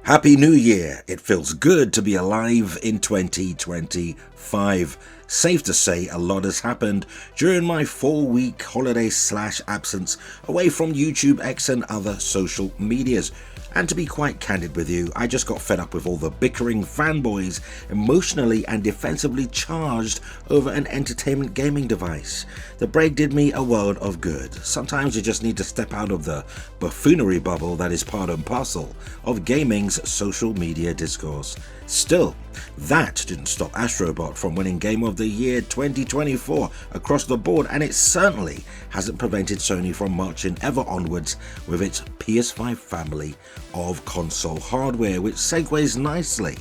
Happy New Year! It feels good to be alive in 2025. Safe to say a lot has happened during my 4-week holiday/absence away from YouTube, X and other social medias. And to be quite candid with you, I just got fed up with all the bickering fanboys emotionally and defensively charged over an entertainment gaming device. The break did me a world of good. Sometimes you just need to step out of the buffoonery bubble that is part and parcel of gaming's social media discourse. Still, that didn't stop Astrobot from winning Game of the Year 2024 across the board, and it certainly hasn't prevented Sony from marching ever onwards with its PS5 family of console hardware, which segues nicely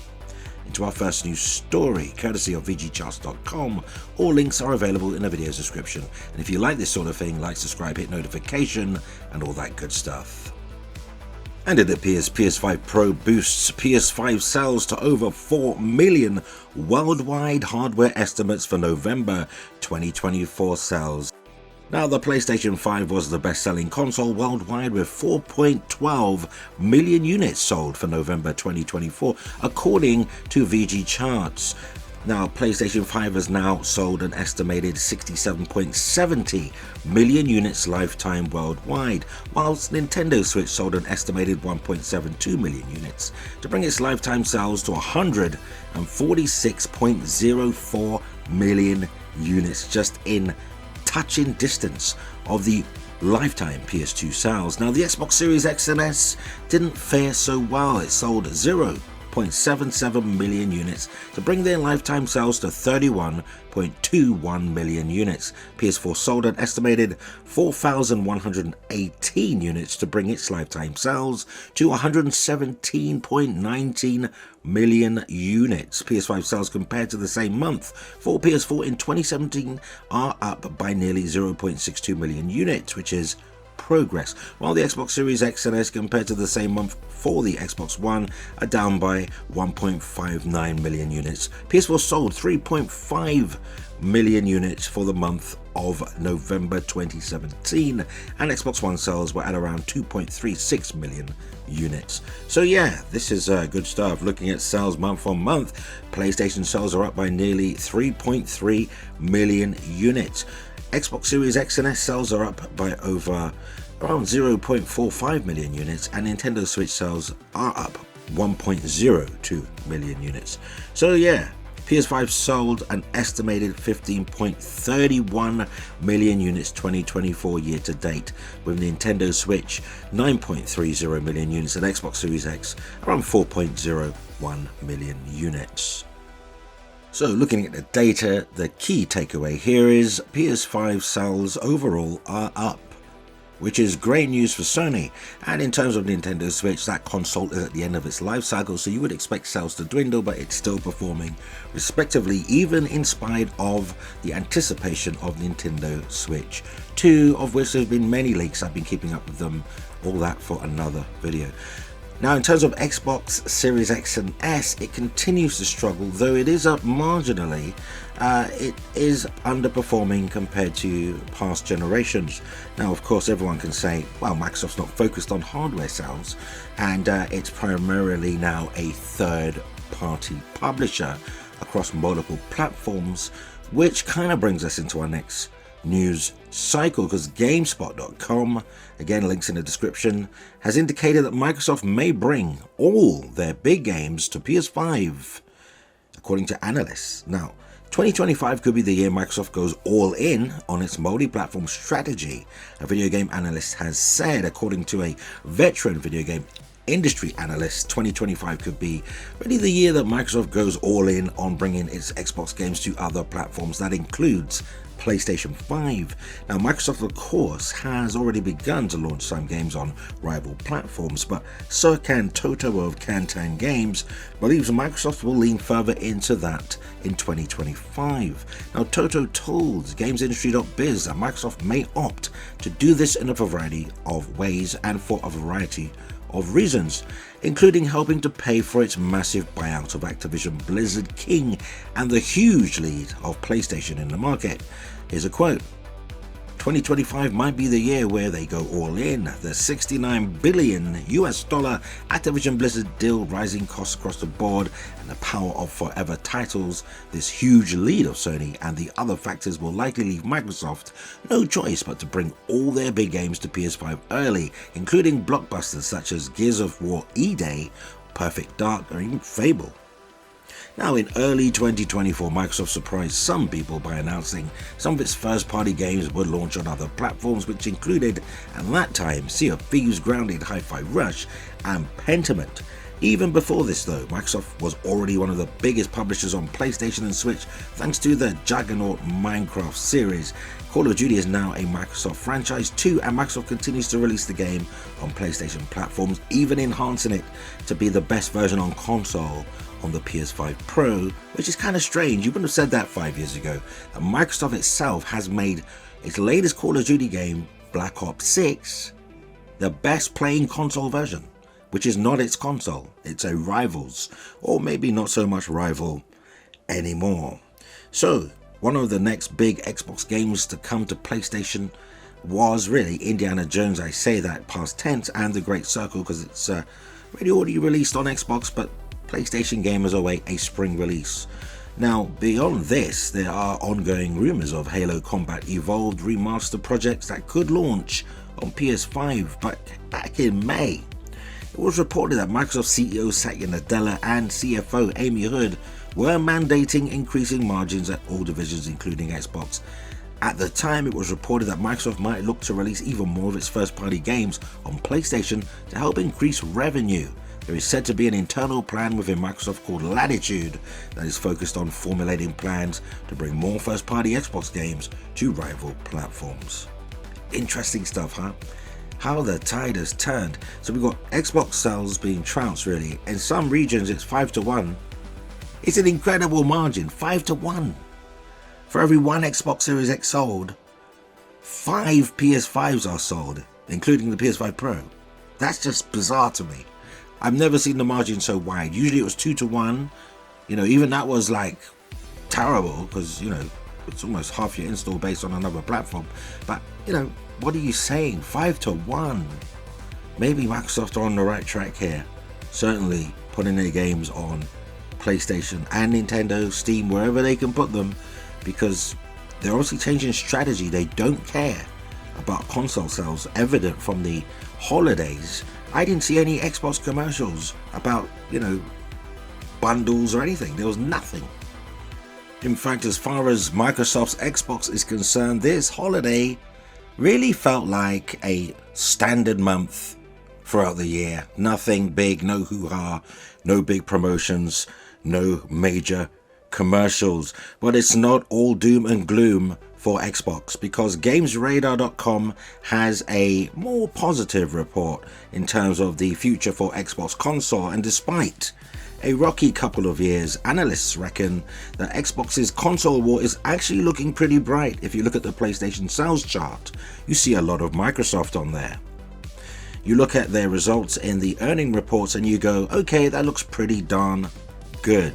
into our first news story, courtesy of VGCharts.com. All links are available in the video's description, and if you like this sort of thing, like, subscribe, hit notification, and all that good stuff. And it appears PS5 Pro boosts PS5 sales to over 4 million worldwide hardware estimates for November 2024 sales. Now, the PlayStation 5 was the best-selling console worldwide with 4.12 million units sold for November 2024, according to VG Charts. Now, PlayStation 5 has now sold an estimated 67.70 million units lifetime worldwide, whilst Nintendo Switch sold an estimated 1.72 million units, to bring its lifetime sales to 146.04 million units, just in touching distance of the lifetime PS2 sales. Now, the Xbox Series X and S didn't fare so well. It sold 0.77 million units to bring their lifetime sales to 31.21 million units. PS4 sold an estimated 4,118 units to bring its lifetime sales to 117.19 million units. PS5 sales compared to the same month for PS4 in 2017 are up by nearly 0.62 million units, which is progress, while the Xbox Series X and S compared to the same month for the Xbox One are down by 1.59 million units. PS4 sold 3.5 million units for the month of November 2017, and Xbox One sales were at around 2.36 million units. So yeah, this is good stuff. Looking at sales month on month, PlayStation sales are up by nearly 3.3 million units. Xbox Series X and S sales are up by over around 0.45 million units, and Nintendo Switch sales are up 1.02 million units. So yeah, PS5 sold an estimated 15.31 million units 2024 year to date, with Nintendo Switch 9.30 million units and Xbox Series X around 4.01 million units. So looking at the data, the key takeaway here is PS5 sales overall are up, which is great news for Sony. And in terms of Nintendo Switch, that console is at the end of its life cycle, so you would expect sales to dwindle, but it's still performing respectively, even in spite of the anticipation of Nintendo Switch 2, of which there's been many leaks. I've been keeping up with them, all that for another video. Now, in terms of Xbox Series X and S, it continues to struggle, though it is up marginally. It is underperforming compared to past generations. Now, of course, everyone can say, well, Microsoft's not focused on hardware sales, and it's primarily now a third-party publisher across multiple platforms, which kind of brings us into our next news cycle, because GameSpot.com, again links in the description, has indicated that Microsoft may bring all their big games to PS5, according to analysts. Now, 2025 could be the year Microsoft goes all in on its multi-platform strategy, a video game analyst has said. According to a veteran video game industry analyst, 2025 could be really the year that Microsoft goes all in on bringing its Xbox games to other platforms. That includes PlayStation 5. Now, Microsoft, of course, has already begun to launch some games on rival platforms, but Serkan Toto of Kantan Games believes Microsoft will lean further into that in 2025. Now, Toto told GamesIndustry.biz that Microsoft may opt to do this in a variety of ways and for a variety of reasons, including helping to pay for its massive buyout of Activision Blizzard King and the huge lead of PlayStation in the market. Here's a quote. 2025 might be the year where they go all in. The $69 billion Activision Blizzard deal, rising costs across the board, and the power of forever titles, this huge lead of Sony and the other factors will likely leave Microsoft no choice but to bring all their big games to PS5 early, including blockbusters such as Gears of War E-Day, Perfect Dark, or even Fable. Now, in early 2024, Microsoft surprised some people by announcing some of its first-party games would launch on other platforms, which included, at that time, Sea of Thieves, Grounded, Hi-Fi Rush, and Pentiment. Even before this, though, Microsoft was already one of the biggest publishers on PlayStation and Switch thanks to the juggernaut Minecraft series. Call of Duty is now a Microsoft franchise too, and Microsoft continues to release the game on PlayStation platforms, even enhancing it to be the best version on console on the PS5 Pro, which is kind of strange. You wouldn't have said that 5 years ago. And Microsoft itself has made its latest Call of Duty game, Black Ops 6, the best playing console version, which is not its console, it's a rival's, or maybe not so much rival anymore. So, one of the next big Xbox games to come to PlayStation was really Indiana Jones. I say that past tense, and The Great Circle, because it's really already released on Xbox, but PlayStation gamers await a spring release. Now, beyond this, there are ongoing rumors of Halo Combat Evolved remaster projects that could launch on PS5 back in May. It was reported that Microsoft CEO Satya Nadella and CFO Amy Hood were mandating increasing margins at all divisions, including Xbox. At the time, it was reported that Microsoft might look to release even more of its first-party games on PlayStation to help increase revenue. There is said to be an internal plan within Microsoft called Latitude that is focused on formulating plans to bring more first-party Xbox games to rival platforms. Interesting stuff, huh? How the tide has turned. So we've got Xbox sales being trounced really. In some regions it's 5-1. It's an incredible margin, 5-1. For every one Xbox Series X sold, 5 PS5s are sold, including the PS5 Pro. That's just bizarre to me. I've never seen the margin so wide. Usually it was 2-1. Even that was like terrible because, it's almost half your install base on another platform. But, what are you saying? 5-1. Maybe Microsoft are on the right track here. Certainly putting their games on PlayStation and Nintendo, Steam, wherever they can put them, because they're obviously changing strategy. They don't care about console sales, evident from the holidays. I didn't see any Xbox commercials about, bundles or anything. There was nothing. In fact, as far as Microsoft's Xbox is concerned, this holiday really felt like a standard month throughout the year. Nothing big, no hoo-ha, no big promotions, no major commercials. But it's not all doom and gloom for Xbox, because GamesRadar.com has a more positive report in terms of the future for Xbox console, and despite a rocky couple of years, analysts reckon that Xbox's console war is actually looking pretty bright. If you look at the PlayStation sales chart, you see a lot of Microsoft on there. You look at their results in the earning reports and you go, okay, that looks pretty darn good.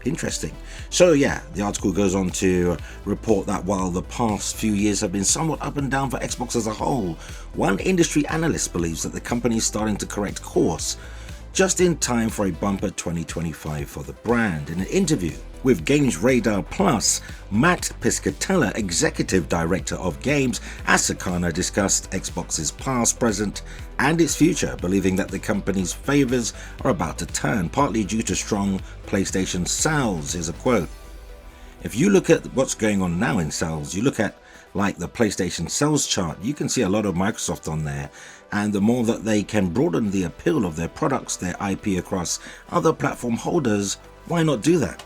Interesting. So yeah, the article goes on to report that while the past few years have been somewhat up and down for Xbox as a whole, one industry analyst believes that the company is starting to correct course just in time for a bumper 2025 for the brand. In an interview with Games Radar Plus, Matt Piscatella, Executive Director of Games at Sakana, discussed Xbox's past, present, and its future, believing that the company's favors are about to turn, partly due to strong PlayStation sales. Here's a quote. If you look at what's going on now in sales, you look at like the PlayStation sales chart, you can see a lot of Microsoft on there, and the more that they can broaden the appeal of their products, their IP across other platform holders, why not do that?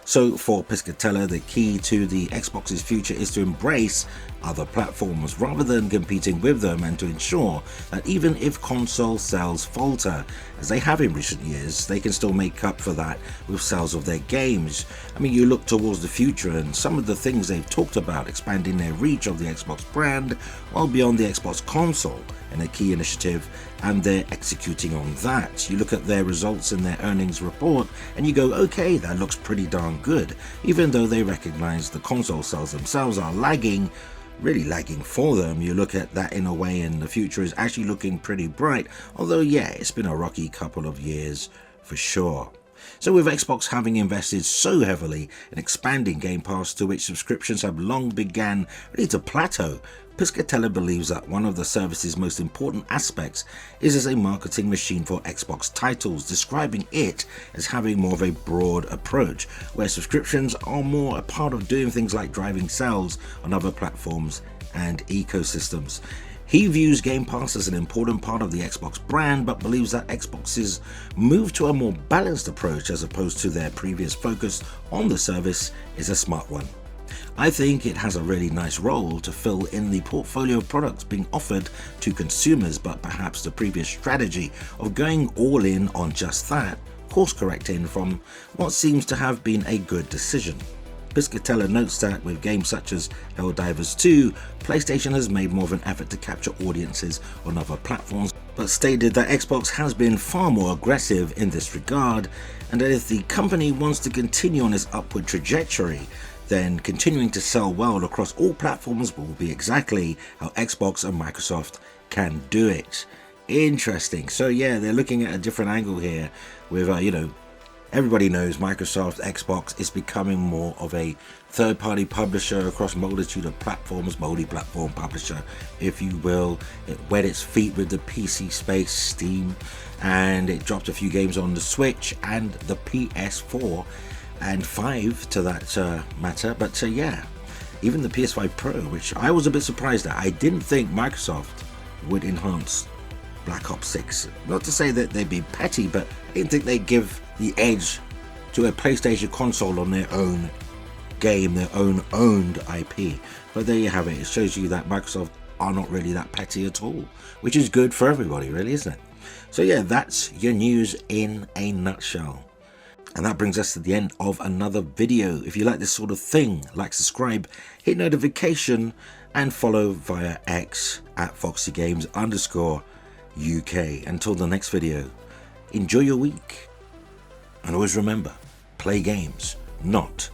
So for Piscatella, the key to the Xbox's future is to embrace other platforms rather than competing with them, and to ensure that even if console sales falter, as they have in recent years, they can still make up for that with sales of their games. I mean, you look towards the future and some of the things they've talked about, expanding their reach of the Xbox brand well beyond the Xbox console, and a key initiative, and they're executing on that. You look at their results in their earnings report and you go, okay, that looks pretty darn good, even though they recognize the console sales themselves are lagging really lagging for them. You look at that in a way and the future is actually looking pretty bright, although yeah, it's been a rocky couple of years for sure. So with Xbox having invested so heavily in expanding Game Pass, to which subscriptions have long began really to plateau, Piscatella believes that one of the service's most important aspects is as a marketing machine for Xbox titles, describing it as having more of a broad approach, where subscriptions are more a part of doing things like driving sales on other platforms and ecosystems. He views Game Pass as an important part of the Xbox brand, but believes that Xbox's move to a more balanced approach as opposed to their previous focus on the service is a smart one. I think it has a really nice role to fill in the portfolio of products being offered to consumers, but perhaps the previous strategy of going all in on just that, course correcting from what seems to have been a good decision. Piscatella notes that with games such as Helldivers 2, PlayStation has made more of an effort to capture audiences on other platforms, but stated that Xbox has been far more aggressive in this regard, and that if the company wants to continue on its upward trajectory, then continuing to sell well across all platforms will be exactly how Xbox and Microsoft can do it. Interesting. So yeah, they're looking at a different angle here with, everybody knows Microsoft, Xbox is becoming more of a third-party publisher across a multitude of platforms, multi-platform publisher, if you will. It wet its feet with the PC space, Steam, and it dropped a few games on the Switch and the PS4 and 5 to that matter. But yeah, even the PS5 Pro, which I was a bit surprised at. I didn't think Microsoft would enhance Black Ops 6. Not to say that they'd be petty, but I didn't think they'd give the edge to a PlayStation console on their own game, their own owned IP. But there you have it. It shows you that Microsoft are not really that petty at all, which is good for everybody, really, isn't it? So yeah, that's your news in a nutshell. And that brings us to the end of another video. If you like this sort of thing, like, subscribe, hit notification, and follow via X at FoxyGames_UK. Until the next video, enjoy your week. And always remember, play games, not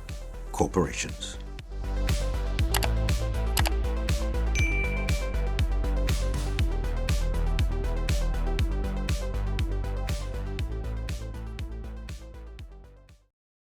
corporations.